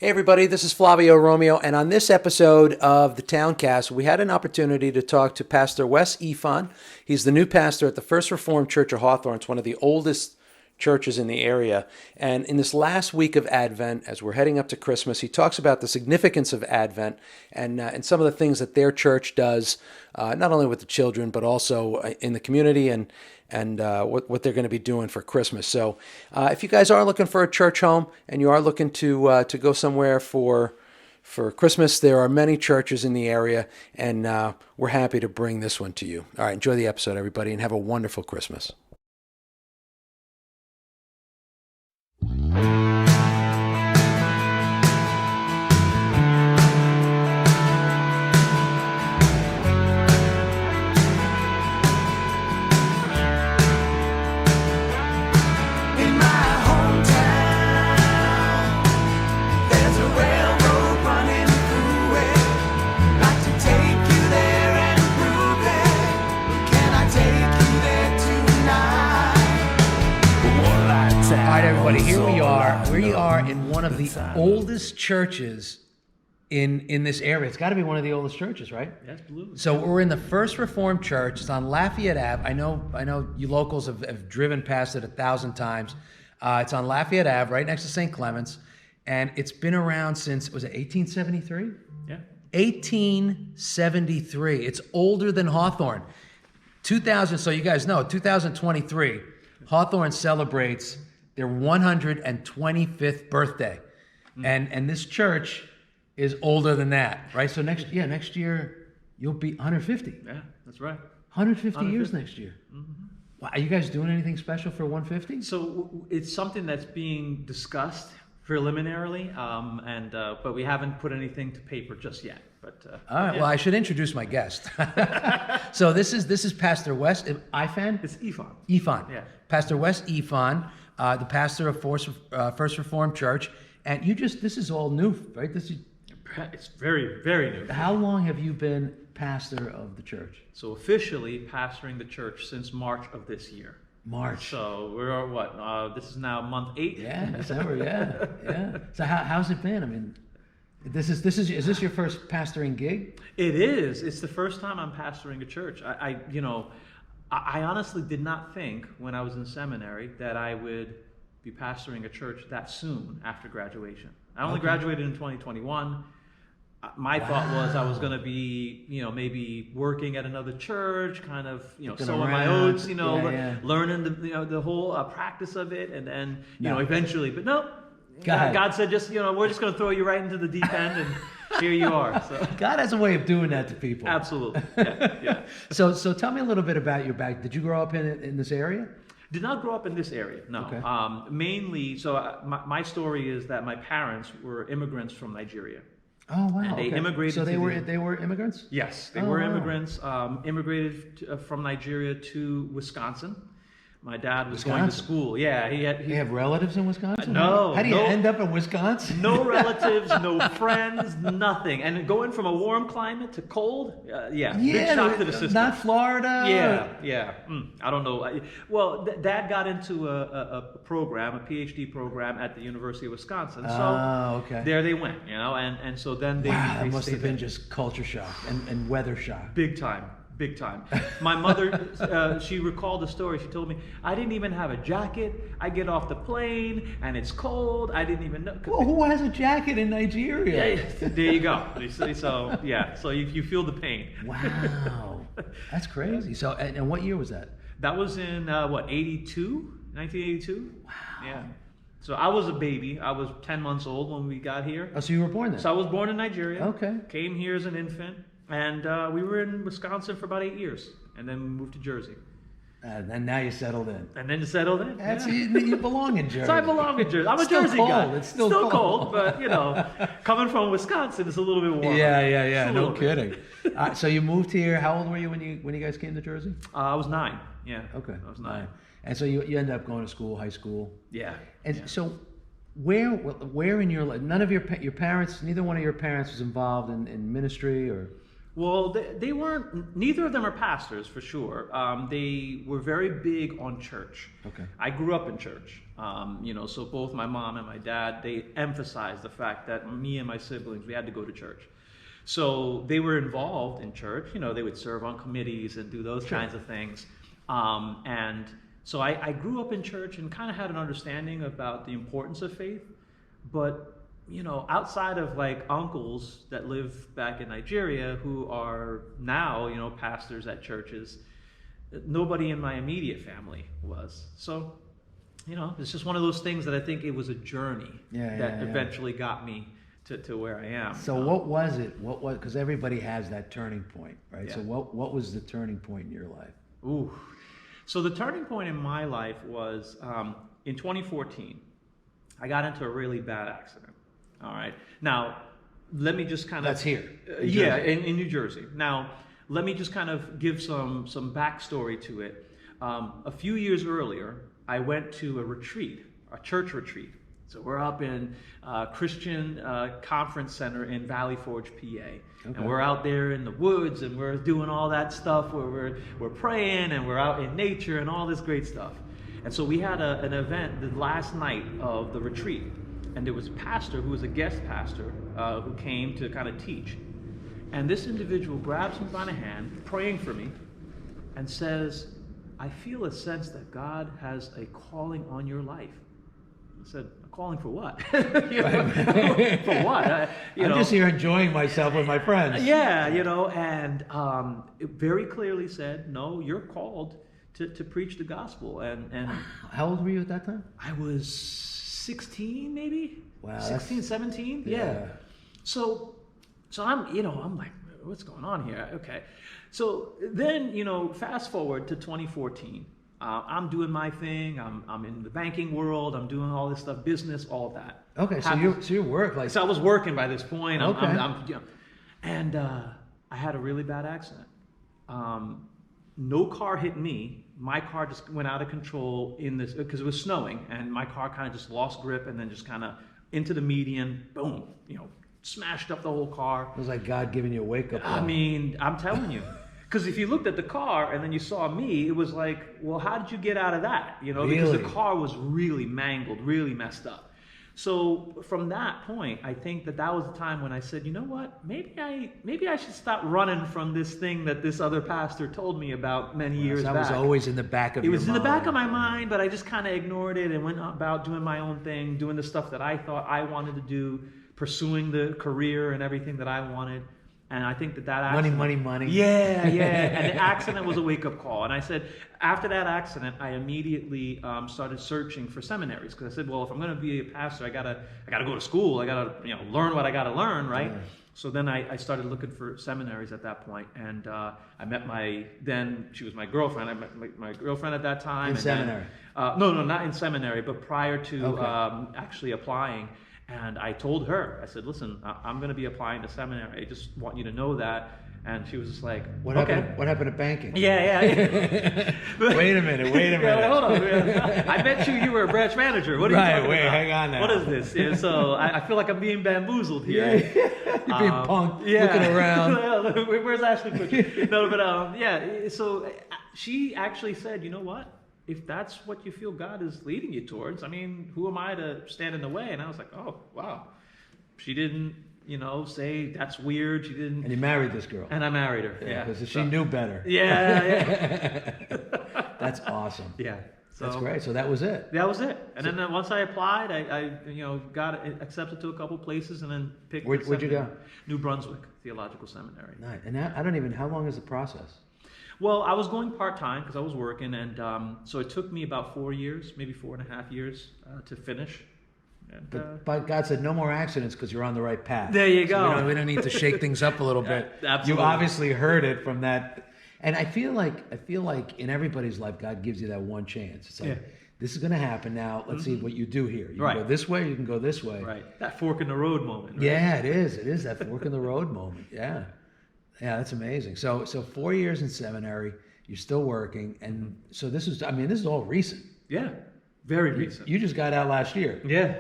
Hey everybody, this is Flavio Romeo, and on this episode of the Towncast, we had an opportunity to talk to Pastor Wes Ifan. He's the new pastor at the First Reformed Church of Hawthorne. It's one of the oldest churches in the area. And in this last week of Advent, as we're heading up to Christmas, he talks about the significance of Advent and some of the things that their church does, not only with the children, but also in the community and what they're going to be doing for Christmas. So if you guys are looking for a church home and you are looking to go somewhere for Christmas, there are many churches in the area, and we're happy to bring this one to you. All right, enjoy the episode, everybody, and have a wonderful Christmas. Here we are. We are in one of the oldest churches in this area. It's got to be one of the oldest churches, right? Absolutely. So we're in the First Reformed Church. It's on Lafayette Ave. I know you locals have driven past it 1,000 times. It's on Lafayette Ave, right next to St. Clement's, and it's been around since, was it 1873? Yeah. 1873. It's older than Hawthorne. 2000. So you guys know, 2023, Hawthorne celebrates their 125th birthday. And this church is older than that, right? So next year you'll be 150. Yeah, that's right. 150 years next year. Mm-hmm. Wow, are you guys doing anything special for 150? So it's something that's being discussed preliminarily, but we haven't put anything to paper just yet. But all right. Yeah. Well, I should introduce my guest. So this is Pastor Wes Ifan. It's Ifan. Ifan. Yeah. Pastor Wes Ifan, the pastor of First Reformed Church, and this is all new, right? It's very, very new. How long have you been pastor of the church? So officially pastoring the church since March of this year. March. So we're what? This is now month 8. Yeah, December. Yeah. So how's it been? I mean, is this your first pastoring gig? It is. It's the first time I'm pastoring a church. I honestly did not think when I was in seminary that I would be pastoring a church that soon after graduation. I only graduated in 2021. My thought was I was going to be, maybe working at another church, kind of, sowing my oats, learning the whole practice of it, and then, eventually. But no, God said, we're just going to throw you right into the deep end, and here you are. So God has a way of doing that to people. Absolutely. Yeah. So tell me a little bit about your background. Did you grow up in this area? Did not grow up in this area, no. Okay. Mainly, my story is that my parents were immigrants from Nigeria. Oh wow! And they immigrated. So they were immigrants. Yes, they were immigrants. Immigrated from Nigeria to Wisconsin. My dad was going to school. Yeah, he have relatives in Wisconsin? No. How do you end up in Wisconsin? No relatives, no friends, nothing. And going from a warm climate to cold, big shock to the system. Not Florida? Yeah. I don't know. Well, Dad got into a program, a PhD program at the University of Wisconsin. So there they went, and so then they that must have been just culture shock and weather shock. Big time. My mother, she recalled the story. She told me, I didn't even have a jacket. I get off the plane and it's cold. I didn't even know. Well, who has a jacket in Nigeria? Yeah, there you go. So you feel the pain. Wow, that's crazy. So, and what year was that? That was in 1982? Wow. Yeah. So I was a baby. I was 10 months old when we got here. Oh, so you were born there? So I was born in Nigeria. Okay. Came here as an infant. And we were in Wisconsin for about 8 years, and then we moved to Jersey. And now you settled in. And then you settled in. You belong in Jersey. So I belong in Jersey. I'm a Jersey guy. It's still cold, but coming from Wisconsin, it's a little bit warmer. Yeah. No kidding. So you moved here. How old were you when you guys came to Jersey? I was 9. Yeah. Okay. I was 9. And so you ended up going to school, high school. Yeah. And so where in your life, none of your parents, neither one of your parents was involved in ministry or Well, they weren't, neither of them are pastors for sure. They were very big on church. Okay. I grew up in church. So both my mom and my dad, they emphasized the fact that me and my siblings, we had to go to church. So they were involved in church. They would serve on committees and do those kinds of things. And so I grew up in church and kind of had an understanding about the importance of faith. But outside of like uncles that live back in Nigeria who are now, pastors at churches, nobody in my immediate family was. So, it's just one of those things that I think it was a journey that eventually got me to where I am. So what was it? Because everybody has that turning point, right? Yeah. So what was the turning point in your life? Ooh. So the turning point in my life was in 2014, I got into a really bad accident. All right. Now, let me just kind of... That's here. In New Jersey. Now, let me just kind of give some backstory to it. A few years earlier, I went to a church retreat. So we're up in Christian Conference Center in Valley Forge, PA. Okay. And we're out there in the woods and we're doing all that stuff where we're praying and we're out in nature and all this great stuff. And so we had an event the last night of the retreat. And there was a pastor who was a guest pastor who came to kind of teach. And this individual grabs me by the hand, praying for me, and says, I feel a sense that God has a calling on your life. I said, a calling for what? For what? I'm just here enjoying myself with my friends. Yeah, and it very clearly said, no, you're called to preach the gospel. And How old were you at that time? I was 16 maybe. Wow. 16, 17. Yeah. So I'm, I'm like, what's going on here? Okay. So then, fast forward to 2014. I'm doing my thing. I'm in the banking world. I'm doing all this stuff, business, all of that. Okay. So you work like. So I was working by this point. Okay. And I had a really bad accident. No car hit me. My car just went out of control because it was snowing, and my car kind of just lost grip and then just kind of into the median, boom, smashed up the whole car. It was like God giving you a wake up call. I mean, I'm telling you. Because if you looked at the car and then you saw me, it was like, well, how did you get out of that? Because the car was really mangled, really messed up. So from that point, I think that was the time when I said, you know what, maybe I should stop running from this thing that this other pastor told me about many years back. That was always in the back of your mind. It was in the back of my mind, but I just kind of ignored it and went about doing my own thing, doing the stuff that I thought I wanted to do, pursuing the career and everything that I wanted. And I think that accident... Money. Yeah. And the accident was a wake-up call. And I said, after that accident, I immediately started searching for seminaries. Because I said, well, if I'm going to be a pastor, I gotta go to school. I got to learn what I got to learn, right? Yeah. So then I started looking for seminaries at that point. And I met she was my girlfriend. I met my girlfriend at that time. In seminary? No, not in seminary, but prior to actually applying. And I told her, I said, listen, I'm going to be applying to seminary. I just want you to know that. And she was just like, what happened to banking? Yeah. Wait a minute. Yeah, hold on. I bet you were a branch manager. What are you talking about? Hang on now. What is this? Yeah, so I feel like I'm being bamboozled here. Yeah. You're being punked, looking around. Where's Ashley Kutcher? No, but so she actually said, you know what? If that's what you feel God is leading you towards, I mean, who am I to stand in the way? And I was like, oh, wow. She didn't, say that's weird. She didn't. And you married this girl. And I married her. Yeah. Because she knew better. Yeah. That's awesome. Yeah. So, that's great. So that was it. That was it. And then once I applied, I got accepted to a couple places and then picked. Where'd you go? New Brunswick Theological Seminary. Nice. And how long is the process? Well, I was going part-time because I was working, and so it took me about 4 years, maybe 4.5 years to finish. And, but God said no more accidents because you're on the right path. There you go. So we don't need to shake things up a little bit. Absolutely. You obviously heard it from that. And I feel like in everybody's life, God gives you that one chance. It's like, this is going to happen now. Let's see what you do here. You can go this way, you can go this way. Right. That fork in the road moment. Right? Yeah, it is. It is that fork in the road moment. Yeah. Yeah, that's amazing. So 4 years in seminary, you're still working, and so this is all recent. Yeah. Very recent. You just got out last year. Yeah.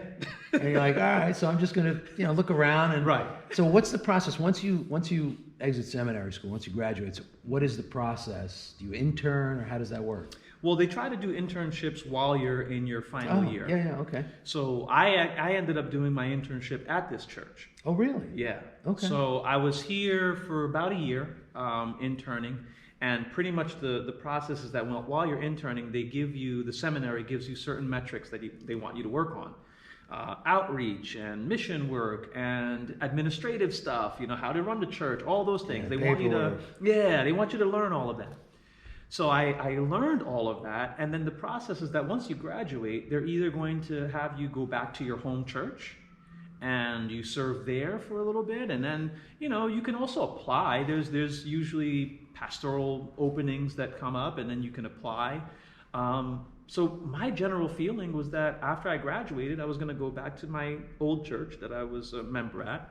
And you're like, all right, so I'm just going to, look around. And Right. So what's the process once you exit seminary school, once you graduate? So what is the process? Do you intern, or how does that work? Well, they try to do internships while you're in your final year. Yeah, okay. So I ended up doing my internship at this church. Oh, really? Yeah. Okay. So I was here for about a year interning, and pretty much the process is that while you're interning, the seminary gives you certain metrics that they want you to work on. Outreach and mission work and administrative stuff, how to run the church, all those things. Yeah, they want you to learn all of that. So I learned all of that, and then the process is that once you graduate, they're either going to have you go back to your home church and you serve there for a little bit, and then you can also apply. There's usually pastoral openings that come up, and then you can apply. So my general feeling was that after I graduated, I was going to go back to my old church that I was a member at,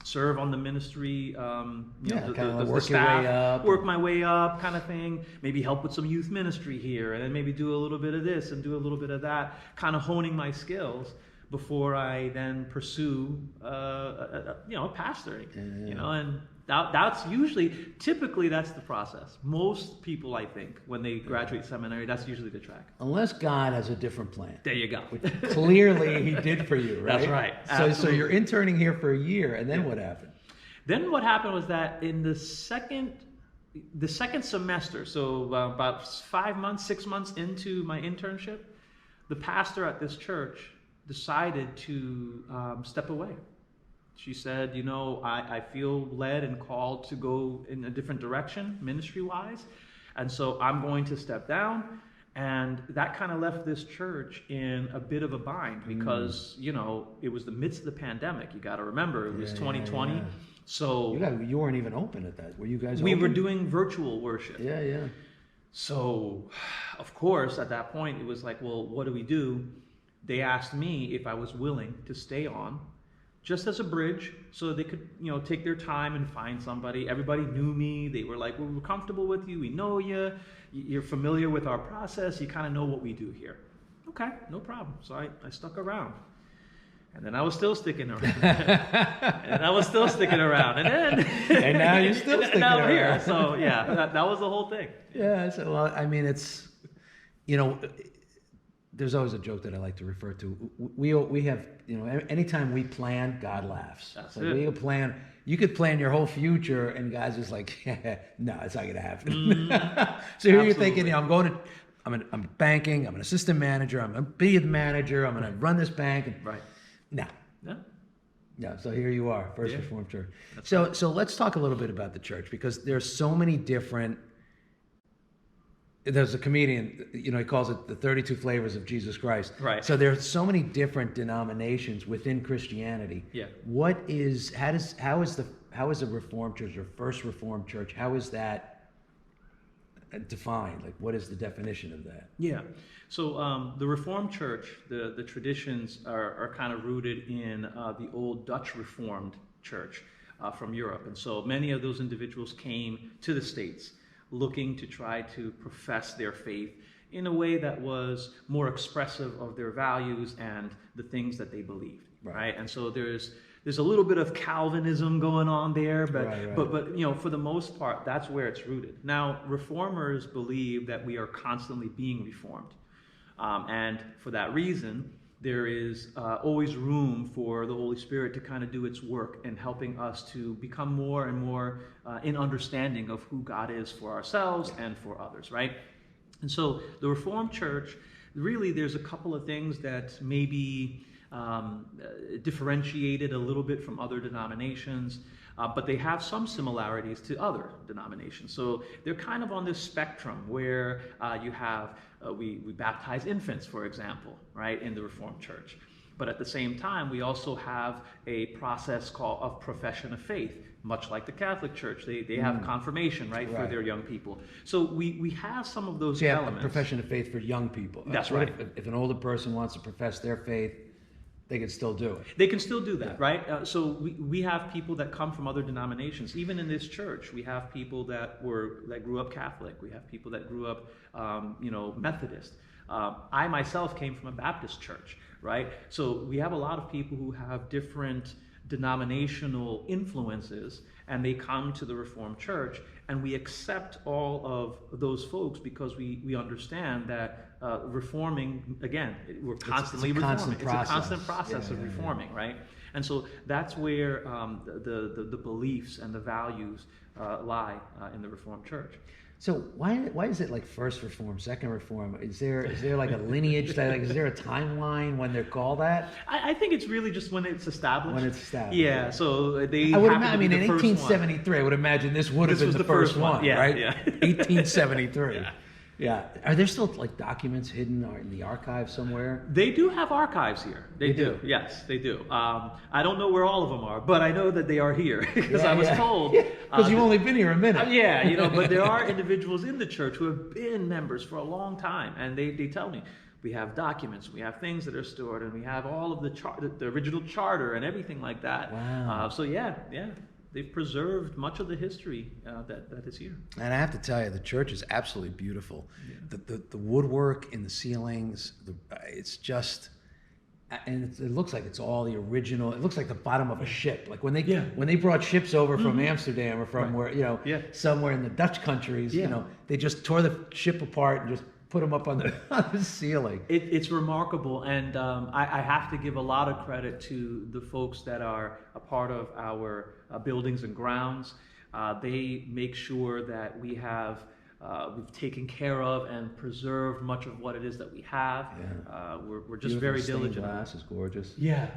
serve on the ministry, the staff, work my way up kind of thing, maybe help with some youth ministry here, and then maybe do a little bit of this and do a little bit of that, kind of honing my skills before I then pursue, pastoring, and typically that's the process. Most people, I think, when they graduate seminary, that's usually the track. Unless God has a different plan. There you go. Which clearly he did for you, right? That's right. So you're interning here for a year, and then what happened? Then what happened was that in the second semester, so about 6 months into my internship, the pastor at this church decided to step away. She said, I feel led and called to go in a different direction, ministry-wise, and so I'm going to step down. And that kind of left this church in a bit of a bind because, it was the midst of the pandemic. You got to remember, it was 2020. Yeah. So you weren't even open at that. Were you guys We open? were doing virtual worship. Yeah. So, of course, at that point, it was like, well, what do we do? They asked me if I was willing to stay on, just as a bridge, so they could, take their time and find somebody. Everybody knew me. They were like, well, we're comfortable with you. We know you. You're familiar with our process. You kind of know what we do here. Okay, no problem. So I stuck around. And then I was still sticking around. And I was still sticking around. And then... and now you're still sticking now around. Here. So, yeah, that was the whole thing. Yeah, so, it's, there's always a joke that I like to refer to. We have, anytime we plan, God laughs. That's it. We plan. You could plan your whole future, and God's just like, no, it's not going to happen. So here you're thinking, I'm banking. I'm an assistant manager. I'm going to be the manager. I'm going to run this bank. Right. No. Yeah, so here you are, First Reformed Church. So let's talk a little bit about the church, because there's so many different. There's a comedian, he calls it the 32 flavors of Jesus Christ. Right. So there's so many different denominations within Christianity. Yeah. How is a Reformed Church or First Reformed Church? How is that defined? Like, what is the definition of that? Yeah. So the Reformed Church, the traditions are kind of rooted in the old Dutch Reformed Church from Europe, and so many of those individuals came to the States looking to try to profess their faith in a way that was more expressive of their values and the things that they believed, right? And so there's a little bit of Calvinism going on there, but for the most part, that's where it's rooted. Now, reformers believe that we are constantly being reformed, and for that reason, there is always room for the Holy Spirit to kind of do its work in helping us to become more and more in understanding of who God is for ourselves and for others, right? And so the Reformed Church, really there's a couple of things that may be differentiated a little bit from other denominations, but they have some similarities to other denominations. So they're kind of on this spectrum where you have, we baptize infants, for example, right, in the Reformed Church. But at the same time, we also have a process of profession of faith, much like the Catholic Church. They have confirmation, right, for their young people. So we have some of those elements. A profession of faith for young people. That's right. If an older person wants to profess their faith, they can still do it. They can still do that, right? So we have people that come from other denominations. Even in this church, we have people that grew up Catholic. We have people that grew up, Methodist. I myself came from a Baptist church, right? So we have a lot of people who have different denominational influences, and they come to the Reformed Church, and we accept all of those folks because we understand that reforming, again, we're constantly reforming. It's a constant process of reforming, right? And so that's where the beliefs and the values lie in the Reformed Church. So why is it like first reform, second reform? Is there like a lineage that, like, is there a timeline when they're called that? I think it's really just when it's established. When it's established. Yeah. So they. I would imagine. I mean, in 1873, I would imagine this would have been the first one, yeah, right? Yeah. 1873. Yeah. Yeah. Are there still like documents hidden in the archive somewhere? They do have archives here. They do. Yes, they do. I don't know where all of them are, but I know that they are here because I was told. Because you've only been here a minute. Yeah, but there are individuals in the church who have been members for a long time, and they tell me we have documents, we have things that are stored, and we have all of the original charter and everything like that. Wow. So yeah. They've preserved much of the history that is here. And I have to tell you, the church is absolutely beautiful. Yeah. The woodwork in the ceilings, it's just, and it looks like it's all the original. It looks like the bottom of a ship. Like when they brought ships over from Amsterdam or from where, somewhere in the Dutch countries, they just tore the ship apart and just put them up on the ceiling. It's remarkable, and I have to give a lot of credit to the folks that are a part of our buildings and grounds. They make sure that we've taken care of and preserved much of what it is that we have. Yeah. We're just very diligent. Stained glass is gorgeous. Yeah.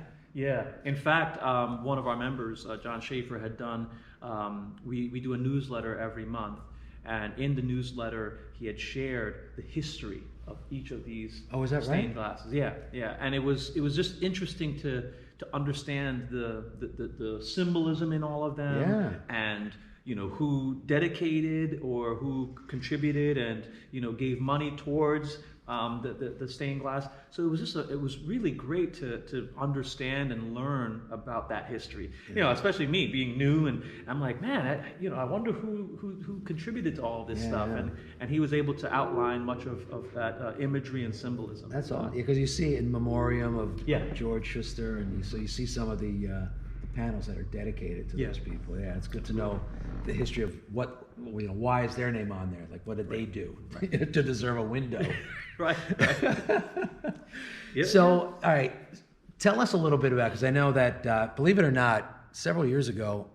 In fact, one of our members, John Schaefer, had done. We do a newsletter every month. And in the newsletter, he had shared the history of each of these stained glasses. Yeah. And it was just interesting to understand the symbolism in all of them, and who dedicated or who contributed and gave money towards the stained glass. So it was really great to understand and learn about that history. Especially me being new, and I'm like, man, I wonder who contributed to all this stuff. Yeah. And he was able to outline much of that imagery and symbolism. That's all. Because you see in memoriam of George Schuster, and so you see some of the panels that are dedicated to those people. Yeah, it's good to know the history of why is their name on there? Like, what did they do to deserve a window? Right. So, all right, tell us a little bit about, because I know that, believe it or not, several years ago,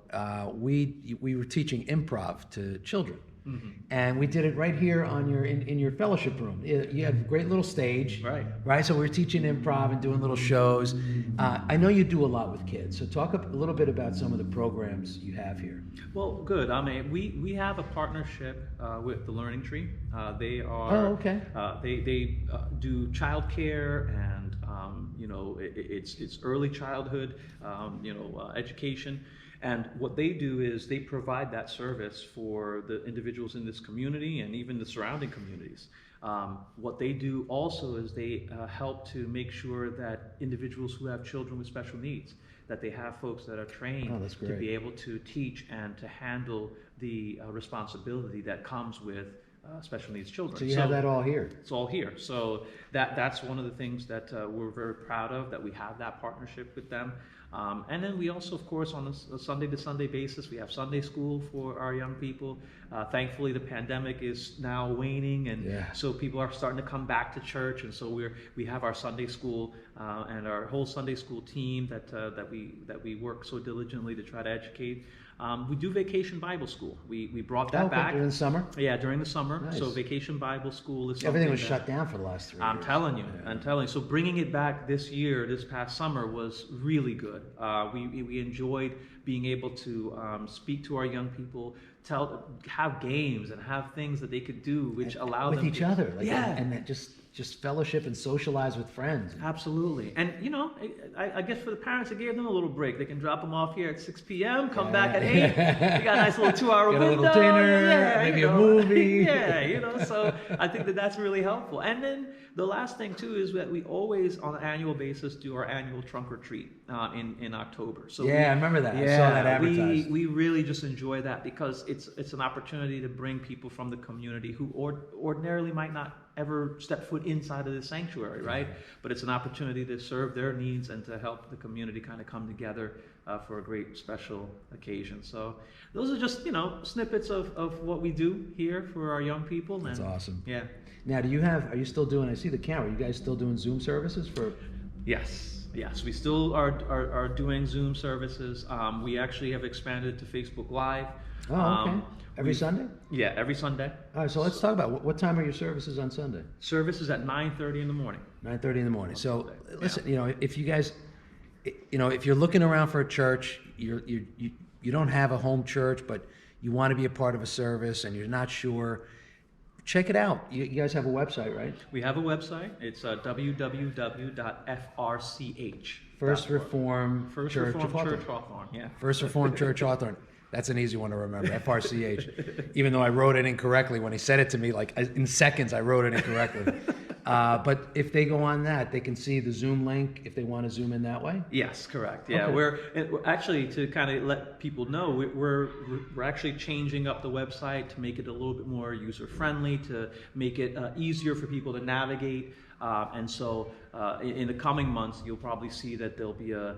we were teaching improv to children. Mm-hmm. And we did it right here on in your fellowship room. You had a great little stage, right? So we were teaching improv and doing little shows. I know you do a lot with kids, so talk a little bit about some of the programs you have here. Well, good. I mean, we have a partnership with the Learning Tree. They are they do childcare and it's early childhood education. And what they do is they provide that service for the individuals in this community and even the surrounding communities. What they do also is they help to make sure that individuals who have children with special needs, that they have folks that are trained to be able to teach and to handle the responsibility that comes with special needs children. So you have that all here. It's all here. So that's one of the things that we're very proud of, that we have that partnership with them. And then we also, of course, on a Sunday-to-Sunday basis, we have Sunday school for our young people. Thankfully, the pandemic is now waning, and so people are starting to come back to church. And so we have our Sunday school and our whole Sunday school team that we work so diligently to try to educate. We do Vacation Bible School. We brought that back during the summer. Yeah, during the summer. Nice. So Vacation Bible School is everything was shut down for the last 3 years. I'm telling you. So bringing it back this past summer was really good. We enjoyed being able to speak to our young people, have games and have things that they could do, which allow them with each other. And that just fellowship and socialize with friends. Absolutely. And, I guess for the parents, it gave them a little break. They can drop them off here at 6 p.m., come back at 8. You got a nice little 2-hour window. A little dinner, maybe a movie. So I think that's really helpful. And then the last thing, too, is that we always, on an annual basis, do our annual trunk or treat in October. So I remember that. I saw that advertised. We really just enjoy that because it's an opportunity to bring people from the community who ordinarily might not ever stepped foot inside of the sanctuary, right? But it's an opportunity to serve their needs and to help the community kind of come together for a great special occasion. So those are just, snippets of what we do here for our young people. That's awesome. Yeah. Now, are you still doing, I see the camera, you guys still doing Zoom services for? Yes, we still are doing Zoom services. We actually have expanded to Facebook Live. Oh, okay. Every Sunday? Yeah, every Sunday. All right, so let's talk about what time are your services on Sunday? Service is at 9:30 in the morning. 9:30 in the morning. So listen, if you guys, if you're looking around for a church, you don't have a home church, but you want to be a part of a service and you're not sure, check it out. You guys have a website, right? We have a website. It's www.frch. First Reformed First Church Reformed of Hawthorne. Church Hawthorne. Yeah. First Reformed Church Hawthorne. That's an easy one to remember, FRCH. Even though I wrote it incorrectly when he said it to me, like in seconds, I wrote it incorrectly. But if they go on that, they can see the Zoom link if they want to Zoom in that way? Yes, correct. Yeah, Okay. we're actually, to kind of let people know, we're actually changing up the website to make it a little bit more user friendly, to make it easier for people to navigate. And so in the coming months, you'll probably see that there'll be a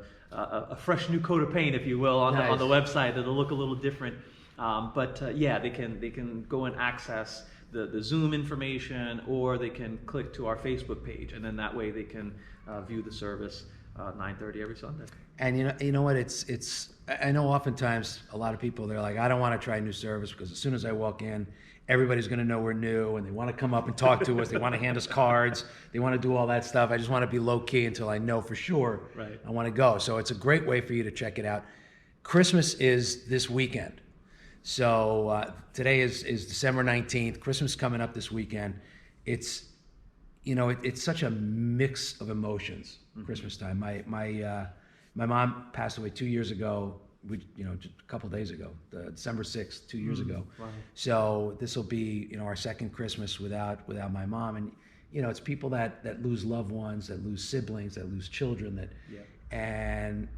fresh new coat of paint, if you will, on the website that'll look a little different. But they can go and access the Zoom information, or they can click to our Facebook page, and then that way they can view the service 9:30 every Sunday. And you know what? It's I know oftentimes a lot of people, they're like, I don't want to try new service because as soon as I walk in, everybody's going to know we're new, and they want to come up and talk to us. They want to hand us cards. They want to do all that stuff. I just want to be low key until I know for sure I want to go. So it's a great way for you to check it out. Christmas is this weekend. So today is December 19th. Christmas coming up this weekend. It's it's such a mix of emotions. Christmas time. My mom passed away 2 years ago. Just a couple days ago, December 6th, 2 years ago. Wow. So this will be our second Christmas without my mom, and it's people that lose loved ones, that lose siblings, that lose children, and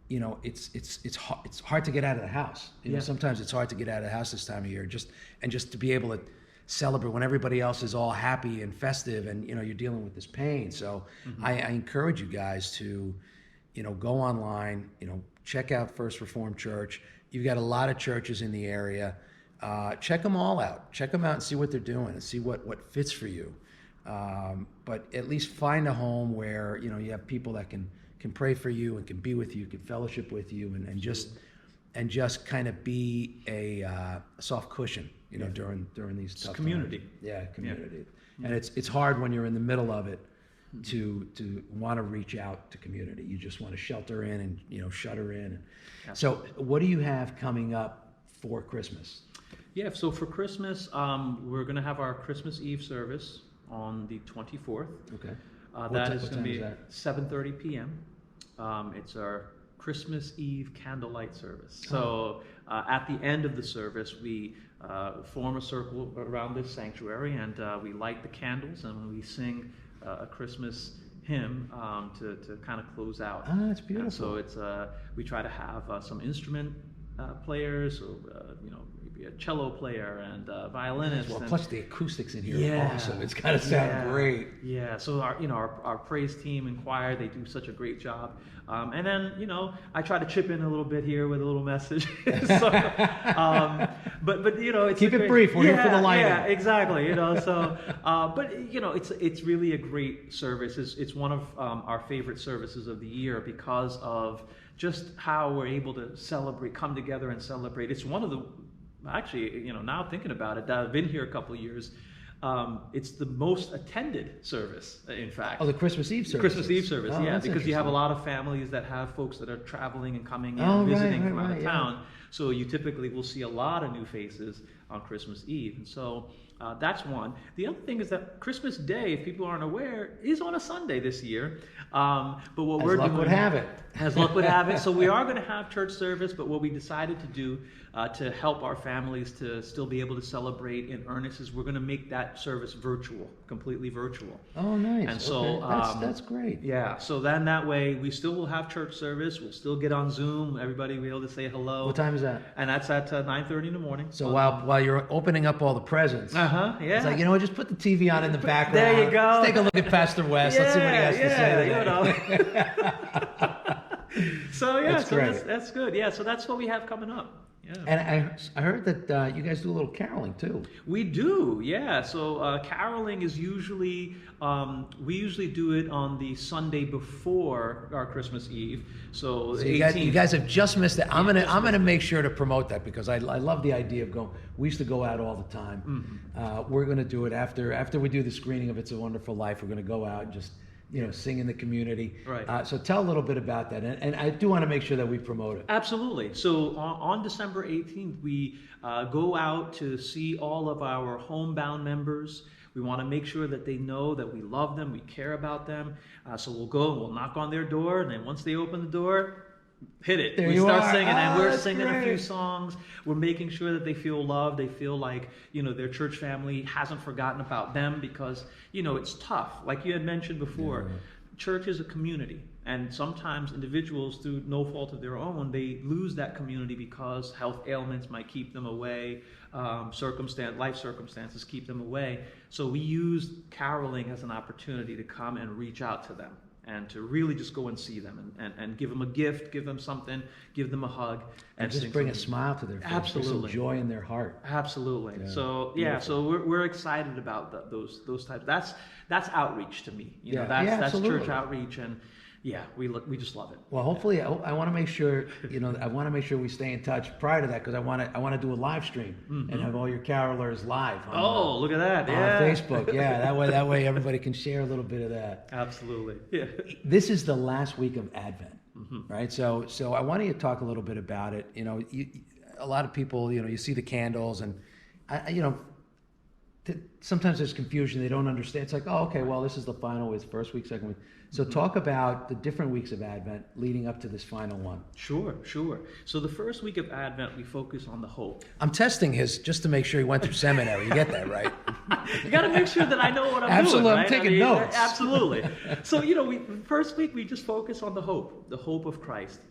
it's hard to get out of the house. Sometimes it's hard to get out of the house this time of year, just to be able to celebrate when everybody else is all happy and festive, and you're dealing with this pain. So I encourage you guys to go online, check out First Reformed Church. You've got a lot of churches in the area. Check them all out. Check them out and see what they're doing and see what fits for you. But at least find a home where you have people that can pray for you and can be with you, can fellowship with you, and just kind of be a soft cushion, during these tough community. times. Yeah, community. And it's hard when you're in the middle of it to want to reach out to community. You just want to shelter in and shut her in. Absolutely. So what do you have coming up for Christmas? Yeah, so for Christmas, we're going to have our Christmas Eve service on the 24th. Okay. That is going to be that? 7:30 p.m. It's our Christmas Eve candlelight service. So at the end of the service, we form a circle around this sanctuary, and we light the candles, and we sing a Christmas hymn to kind of close out. Ah, that's beautiful. And so it's we try to have some instrument players, or maybe a cello player and a violinist. Well, and, plus the acoustics in here are awesome. It's got to sound great. Yeah. So our praise team and choir, they do such a great job. And then I try to chip in a little bit here with a little message. So, but it's keep it brief. We're here for the lighting. Yeah, exactly. So but it's really a great service. It's one of our favorite services of the year because of just how we're able to come together and celebrate. It's one of the, actually, now thinking about it, I've been here a couple of years. It's the most attended service, in fact. Oh, the Christmas Eve service. Christmas Eve service, oh, yeah, because you have a lot of families that have folks that are traveling and coming in Oh, and visiting right, from out of right, town. So you typically will see a lot of new faces on Christmas Eve. And so that's one. The other thing is that Christmas Day, if people aren't aware, is on a Sunday this year. But what we're doing, as luck would have it. As luck would have it. So we are going to have church service, but what we decided to do to help our families to still be able to celebrate in earnest is we're going to make that service virtual, completely virtual. Oh, nice. And so okay. That's great. Yeah. So then that way we still will have church service. We'll still get on Zoom. Everybody will be able to say hello. What time is that? And that's at 9:30 in the morning. So while you're opening up all the presents, Yeah. It's like, just put the TV on in the background. There you go. Let's take a look at Pastor Wes. Let's see what he has to say today. So That's great. that's good. Yeah, so that's what we have coming up. Yeah. And I heard that you guys do a little caroling too. We do, yeah. So caroling is usually, we usually do it on the Sunday before our Christmas Eve. So the 18th. You guys have just missed it. I'm gonna make sure to promote that because I love the idea of going. We used to go out all the time. We're gonna do it after we do the screening of It's a Wonderful Life. We're gonna go out and just sing in the community. Right. So tell a little bit about that, and I do want to make sure that we promote it. Absolutely. So on December 18th, we go out to see all of our homebound members. We want to make sure that they know that we love them, we care about them. So we'll go and we'll knock on their door, and then once they open the door, hit it. There we you start are. singing, and we're That's singing a few great. songs. We're making sure that they feel loved. They feel like their church family hasn't forgotten about them because it's tough. Like you had mentioned before, church is a community, and sometimes individuals, through no fault of their own, they lose that community because health ailments might keep them away, life circumstances keep them away. So we use caroling as an opportunity to come and reach out to them, and to really just go and see them and give them a gift, give them something, give them a hug. And just bring a smile to their face. Absolutely. Some joy in their heart. Absolutely. Yeah. So so we're excited about those types. That's outreach to me. That's absolutely. church outreach, and we just love it. Well, hopefully, I want to make sure we stay in touch prior to that because I want to do a live stream and have all your carolers live. Look at that! On Facebook, that way everybody can share a little bit of that. Absolutely. Yeah. This is the last week of Advent, right? So I wanted you to talk a little bit about it. A lot of people, you see the candles, and sometimes there's confusion. They don't understand. It's like, oh, okay, well, this is the final. It's first week, second week. So talk about the different weeks of Advent leading up to this final one. Sure. So the first week of Advent, we focus on the hope. I'm testing his just to make sure he went through seminary. You get that, right? You got to make sure that I know what I'm Absolutely. doing. I'm Right? taking notes. Absolutely. So first week we just focus on the hope of Christ.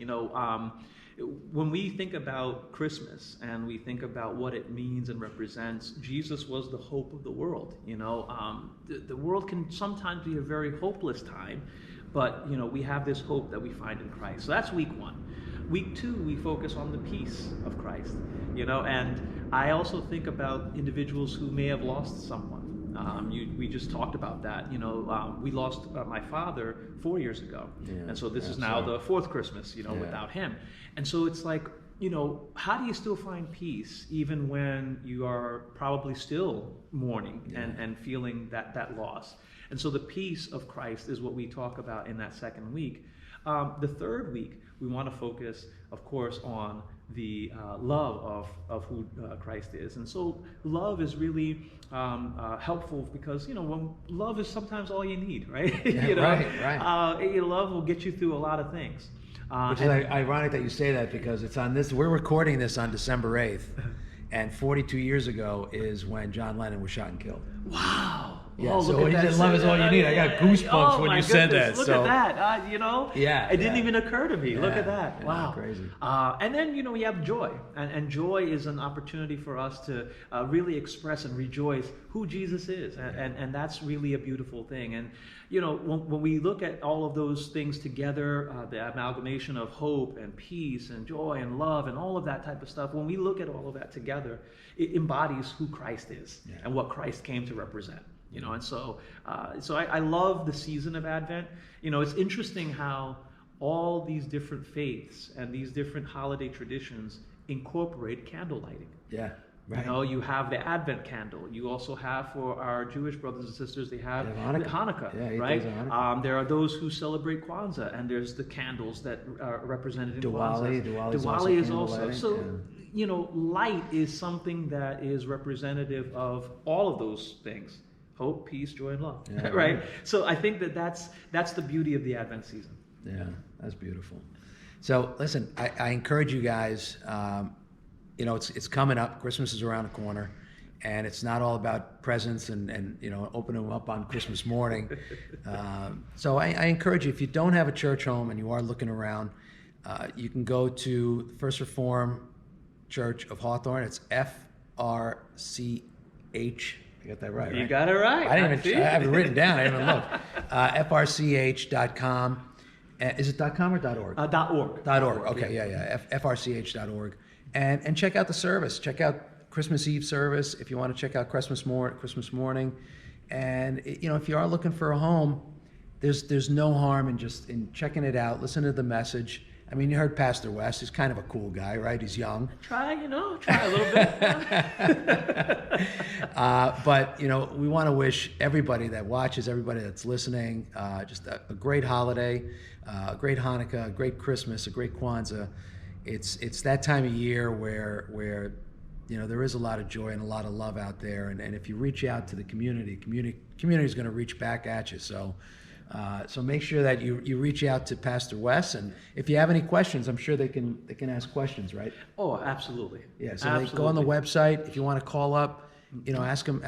When we think about Christmas and we think about what it means and represents, Jesus was the hope of the world. The world can sometimes be a very hopeless time, but we have this hope that we find in Christ. So that's week one. Week two, we focus on the peace of Christ. And I also think about individuals who may have lost someone. We just talked about that. We lost my father 4 years ago, and so this is now the fourth Christmas, without him. And so it's like, how do you still find peace even when you are probably still mourning and feeling that loss? And so the peace of Christ is what we talk about in that second week. The third week, we want to focus, of course, on the love of who Christ is. And so love is really helpful because, when love is sometimes all you need, right? Right. Love will get you through a lot of things. Which is ironic that you say that because it's on this. We're recording this on December 8th, and 42 years ago is when John Lennon was shot and killed. Wow. Yeah, so he said love is all you need. I got goosebumps when you said that. Look at that. It didn't even occur to me. Look at that. Yeah, wow. Crazy. And then, we have joy. And joy is an opportunity for us to really express and rejoice who Jesus is. And that's really a beautiful thing. And, when we look at all of those things together, the amalgamation of hope and peace and joy and love and all of that type of stuff, when we look at all of that together, it embodies who Christ is and what Christ came to represent. And so I love the season of Advent. It's interesting how all these different faiths and these different holiday traditions incorporate candle lighting. Yeah, right. You have the Advent candle. You also have, for our Jewish brothers and sisters, they have Hanukkah, Yeah, right? Hanukkah. There are those who celebrate Kwanzaa, and there's the candles that are represented in Diwali. Kwanzaa. Diwali is also. So, light is something that is representative of all of those things. Hope, peace, joy, and love, right? So I think that's the beauty of the Advent season. Yeah, that's beautiful. So listen, I encourage you guys, it's coming up. Christmas is around the corner, and it's not all about presents and opening them up on Christmas morning. So I encourage you, if you don't have a church home and you are looking around, you can go to First Reformed Church of Hawthorne. It's FRCH I got that right, You right? got it right. I didn't See? even. I have it written down. I didn't even look. frch.com. Is it .com or .org? .org. .org. Okay, yeah. frch.org. And check out the service. Check out Christmas Eve service if you want to check out Christmas morning. And if you are looking for a home, there's no harm in checking it out. Listen to the message. I mean, you heard Pastor Wes. He's kind of a cool guy, right? He's young. Try a little bit. But we want to wish everybody that watches, everybody that's listening, just a great holiday, a great Hanukkah, a great Christmas, a great Kwanzaa. It's that time of year where there is a lot of joy and a lot of love out there, and if you reach out to the community is going to reach back at you. So make sure that you reach out to Pastor Wes, and if you have any questions, I'm sure they can ask questions, right? Oh, absolutely. Yeah. So they go on the website. If you want to call up, ask them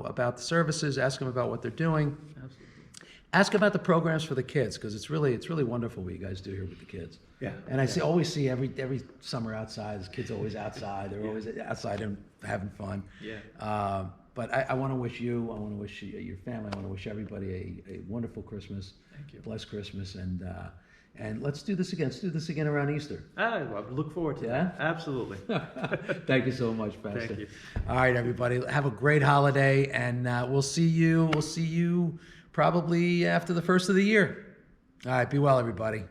about the services, ask them about what they're doing. Absolutely. Ask about the programs for the kids, because it's really wonderful what you guys do here with the kids. Yeah. And I always see every summer outside. The kids are always outside. They're always outside and having fun. Yeah. But I want to wish you, I want to wish your family, I want to wish everybody a wonderful Christmas. Thank you. Blessed Christmas, and let's do this again. Let's do this again around Easter. I look forward to that. Absolutely. Thank you so much, Pastor. Thank you. All right, everybody, have a great holiday, and we'll see you probably after the first of the year. All right, be well, everybody.